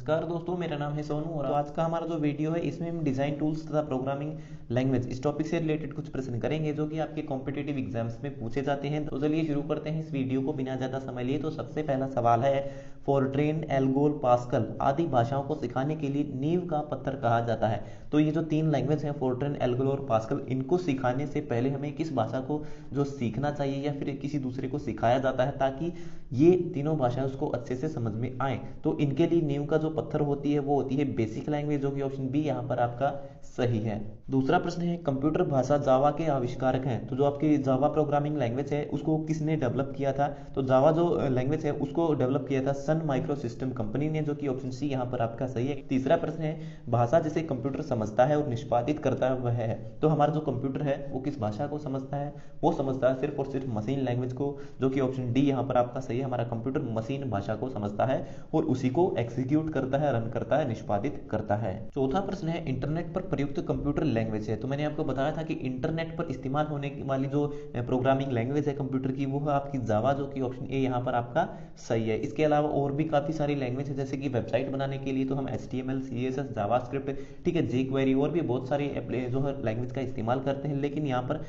नमस्कार दोस्तों, मेरा नाम है सोनू और आज का हमारा जो वीडियो है इसमें हम डिज़ाइन टूल्स तथा प्रोग्रामिंग लैंग्वेज इस टॉपिक से रिलेटेड कुछ प्रश्न करेंगे जो कि आपके कॉम्पिटिटिव एग्जाम्स में पूछे जाते हैं। तो चलिए शुरू करते हैं इस वीडियो को बिना ज़्यादा समय लिए। तो सबसे पहला सवाल है, फोर्ट्रेन, एल्गोल, पास्कल आदि भाषाओं को सिखाने के लिए नींव का पत्थर कहा जाता है। तो ये जो तीन लैंग्वेज हैं, फोर्ट्रेन, एल्गोल और पास्कल, इनको सिखाने से पहले हमें किस भाषा को जो सीखना चाहिए या फिर किसी दूसरे को सिखाया जाता है ताकि ये तीनों भाषाएं उसको अच्छे से समझ में आए। तो इनके लिए नींव का जो पत्थर होती है वो होती है बेसिक लैंग्वेज, जो कि ऑप्शन बी यहाँ पर आपका सही है। दूसरा प्रश्न है, कंप्यूटर भाषा जावा के आविष्कारक हैं। तो जो आपकी जावा प्रोग्रामिंग लैंग्वेज है उसको किसने डेवलप किया था? तो जावा जो लैंग्वेज है उसको डेवलप किया था सन माइक्रो सिस्टम कंपनी ने, जो कि ऑप्शन सी यहाँ पर आपका सही है। तीसरा प्रश्न है, भाषा जिसे कंप्यूटर समझता है और निष्पादित करता है वह है। तो हमारा जो कंप्यूटर है वो किस भाषा को समझता है? वो समझता है सिर्फ और सिर्फ मशीन लैंग्वेज को, जो कि ऑप्शन डी यहाँ पर आपका सही है। हमारा कंप्यूटर मशीन भाषा को समझता है और उसी को एग्जीक्यूट करता है, रन करता है, निष्पादित करता है। चौथा प्रश्न है, इंटरनेट पर प्रयुक्त कंप्यूटर लैंग्वेज है। तो मैंने आपको बताया था कि इंटरनेट पर इस्तेमाल होने वाली जो प्रोग्रामिंग लैंग्वेज है कंप्यूटर की वो है आपकी जावा, जो कि ऑप्शन ए यहाँ पर आपका सही है। इसके अलावा और भी काफी सारी लैंग्वेज है, जैसे कि वेबसाइट बनाने के लिए तो हम HTML, CSS, जावास्क्रिप्ट, ठीक है, jQuery और भी बहुत सारी जो है लैंग्वेज का इस्तेमाल करते हैं। लेकिन यहाँ पर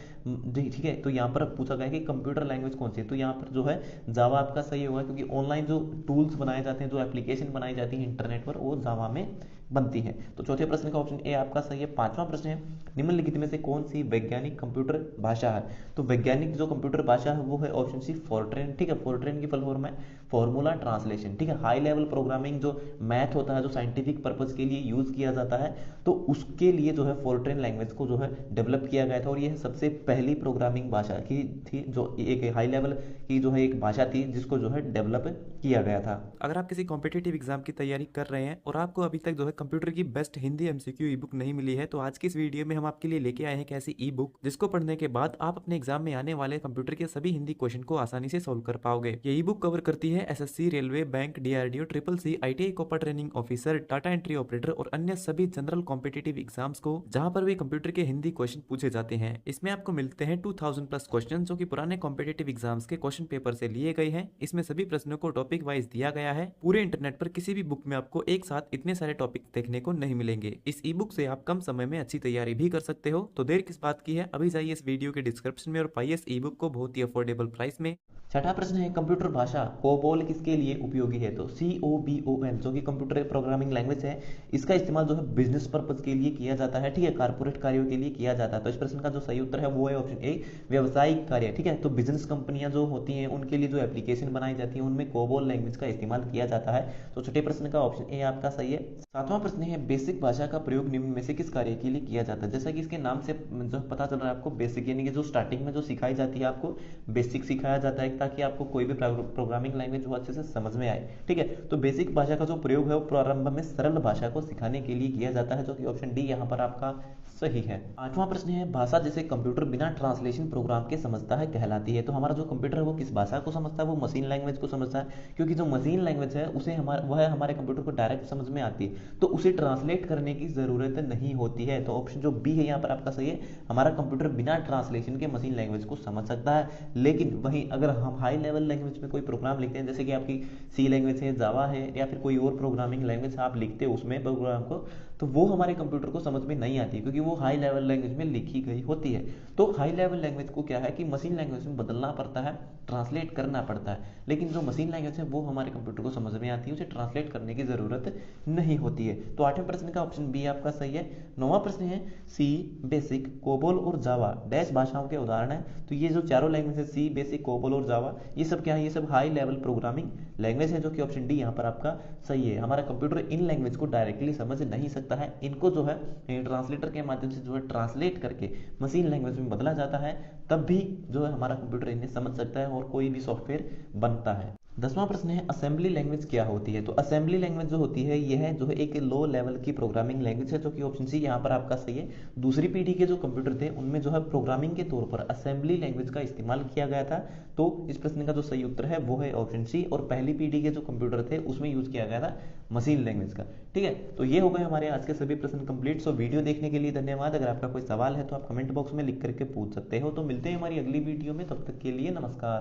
ठीक है, तो यहाँ पर पूछा गया कि कंप्यूटर लैंग्वेज कौन सी है, तो यहाँ पर जो है जावा आपका सही होगा, क्योंकि ऑनलाइन जो टूल्स बनाए जाते हैं, जो एप्लीकेशन बनाई जाती है इंटरनेट पर, वो जावा में बनती है। तो चौथे प्रश्न का ऑप्शन ए आपका सही है। पांचवा प्रश्न है, निम्नलिखित में से कौन सी वैज्ञानिक कंप्यूटर भाषा है? तो वैज्ञानिक जो कंप्यूटर भाषा है वो है ऑप्शन सी फोर्ट्रेन, ठीक है। फोर्ट्रेन की फुल फॉर्म है फॉर्मूला ट्रांसलेशन, ठीक है। हाई लेवल प्रोग्रामिंग जो मैथ होता है, जो साइंटिफिक पर्पज के लिए यूज किया जाता है, तो उसके लिए जो है फोर्ट्रेन लैंग्वेज को जो है डेवलप किया गया था और यह सबसे पहली प्रोग्रामिंग भाषा की थी, जो एक हाई लेवल की जो है एक भाषा थी जिसको जो है डेवलप किया गया था। अगर आप किसी कॉम्पिटिटिव एग्जाम की तैयारी कर रहे हैं और आपको अभी तक जो है कंप्यूटर की बेस्ट हिंदी एमसीक्यू ई बुक नहीं मिली है, तो आज की इस वीडियो में हम आपके लिए लेके आए हैं एक ऐसी ई बुक जिसको पढ़ने के बाद आप अपने एग्जाम में आने वाले कंप्यूटर के सभी हिंदी क्वेश्चन को आसानी से सोल्व कर पाओगे। ये ई बुक कवर करती है SSC, railway, bank, DRDO, CCC, ITI copper training officer, Tata entry operator और अन्य सभी जनरल कॉम्पिटिटिव एग्जाम्स को जहां पर भी कंप्यूटर के हिंदी क्वेश्चन पूछे जाते हैं। इसमें आपको मिलते हैं 2000 प्लस क्वेश्चन जो कि पुराने कॉम्पिटिटिव एग्जाम्स के क्वेश्चन पेपर से लिए गए हैं। इसमें सभी प्रश्नों को टॉपिक वाइज दिया गया है। पूरे इंटरनेट पर किसी भी बुक में आपको एक साथ इतने सारे टॉपिक देखने को नहीं मिलेंगे। इस ई बुक से आप कम समय में अच्छी तैयारी भी कर सकते हो। तो देर किस बात की है, अभी जाइए इस वीडियो के डिस्क्रिप्शन में और पाइए इस ई बुक को बहुत ही अफोर्डेबल प्राइस में। छठा प्रश्न है, कंप्यूटर भाषा कोबोल किसके लिए उपयोगी है? तो COBOL जो कि कंप्यूटर प्रोग्रामिंग लैंग्वेज है, इसका इस्तेमाल जो है बिजनेस पर्पज के लिए किया जाता है, ठीक है, कारपोरेट कार्यों के लिए किया जाता है। तो इस प्रश्न का जो सही उत्तर है वो है ऑप्शन ए, व्यवसायिक कार्य, ठीक है। तो बिजनेस कंपनियां जो होती हैं उनके लिए जो एप्लीकेशन बनाई जाती है उनमें कोबोल लैंग्वेज का इस्तेमाल किया जाता है। तो छठे प्रश्न का ऑप्शन ए आपका सही है। सातवां प्रश्न है, बेसिक भाषा का प्रयोग निम्न में से किस कार्य के लिए किया जाता है? जैसा कि इसके नाम से जो पता चल रहा है आपको, बेसिक यानी कि जो स्टार्टिंग में जो सिखाई जाती है आपको बेसिक सिखाया जाता है ताकि आपको कोई भी प्रोग्रामिंग लैंग्वेज वो अच्छे से समझ में आए, ठीक है। तो बेसिक भाषा का जो प्रयोग है वो प्रारंभ में सरल भाषा को सिखाने के लिए किया जाता है, जो कि ऑप्शन डी यहाँ पर आपका सही है। आठवां प्रश्न है, भाषा जिसे कंप्यूटर बिना ट्रांसलेशन प्रोग्राम के समझता है कहलाती है। तो हमारा जो कंप्यूटर है वो किस भाषा को समझता है? वो मशीन लैंग्वेज को समझता है, क्योंकि जो मशीन लैंग्वेज है उसे वह हमारे कंप्यूटर को डायरेक्ट समझ में आती है, तो उसे ट्रांसलेट करने की जरूरत नहीं होती है। तो ऑप्शन जो बी है यहाँ पर आपका सही है। हमारा कंप्यूटर बिना ट्रांसलेशन के मशीन लैंग्वेज को समझ सकता है। लेकिन वहीं अगर हम हाई लेवल लैंग्वेज में कोई प्रोग्राम लिखते हैं, जैसे कि आपकी सी लैंग्वेज है, जावा है, या फिर कोई और प्रोग्रामिंग लैंग्वेज आप लिखते हो उसमें प्रोग्राम को, तो वो हमारे कंप्यूटर को समझ में नहीं आती, क्योंकि वो हाई लेवल लैंग्वेज में लिखी गई होती है। तो हाई लेवल लैंग्वेज को क्या है कि मशीन लैंग्वेज में बदलना पड़ता है, ट्रांसलेट करना पड़ता है। लेकिन जो मशीन लैंग्वेज है वो हमारे कंप्यूटर को समझ में आती है, उसे ट्रांसलेट करने की जरूरत नहीं होती है। तो आठवें प्रश्न का ऑप्शन बी आपका सही है। नौवां प्रश्न है, सी, बेसिक, कोबोल और जावा डैश भाषाओं के उदाहरण है। तो ये जो चारों लैंग्वेज है, सी, बेसिक, कोबोल और जावा, ये सब क्या है? ये सब हाई लेवल प्रोग्रामिंग लैंग्वेज है, जो कि ऑप्शन डी यहाँ पर आपका सही है। हमारा कंप्यूटर इन लैंग्वेज को डायरेक्टली समझ नहीं सकता है, इनको जो है ट्रांसलेटर के माध्यम से जो है ट्रांसलेट करके मशीन लैंग्वेज में बदला जाता है, तब भी जो है हमारा कंप्यूटर इन्हें समझ सकता है और कोई भी सॉफ्टवेयर बनता है। 10वां प्रश्न है, असेंबली लैंग्वेज क्या होती है? तो असेंबली लैंग्वेज जो होती है यह जो है एक लो लेवल की प्रोग्रामिंग लैंग्वेज है, जो कि ऑप्शन सी यहाँ पर आपका सही है। दूसरी पीढ़ी के जो कंप्यूटर थे उनमें जो है प्रोग्रामिंग के तौर पर असेंबली लैंग्वेज का इस्तेमाल किया गया था। तो इस प्रश्न का जो सही उत्तर है वो है ऑप्शन सी। और पहली पीढ़ी के जो कंप्यूटर थे उसमें यूज किया गया था मशीन लैंग्वेज का, ठीक है। तो ये हो गए हमारे आज के सभी प्रश्न कंप्लीट। सो वीडियो देखने के लिए धन्यवाद। अगर आपका कोई सवाल है तो आप कमेंट बॉक्स में लिख करके पूछ सकते हो। तो मिलते हैं हमारी अगली वीडियो में, तब तक के लिए नमस्कार।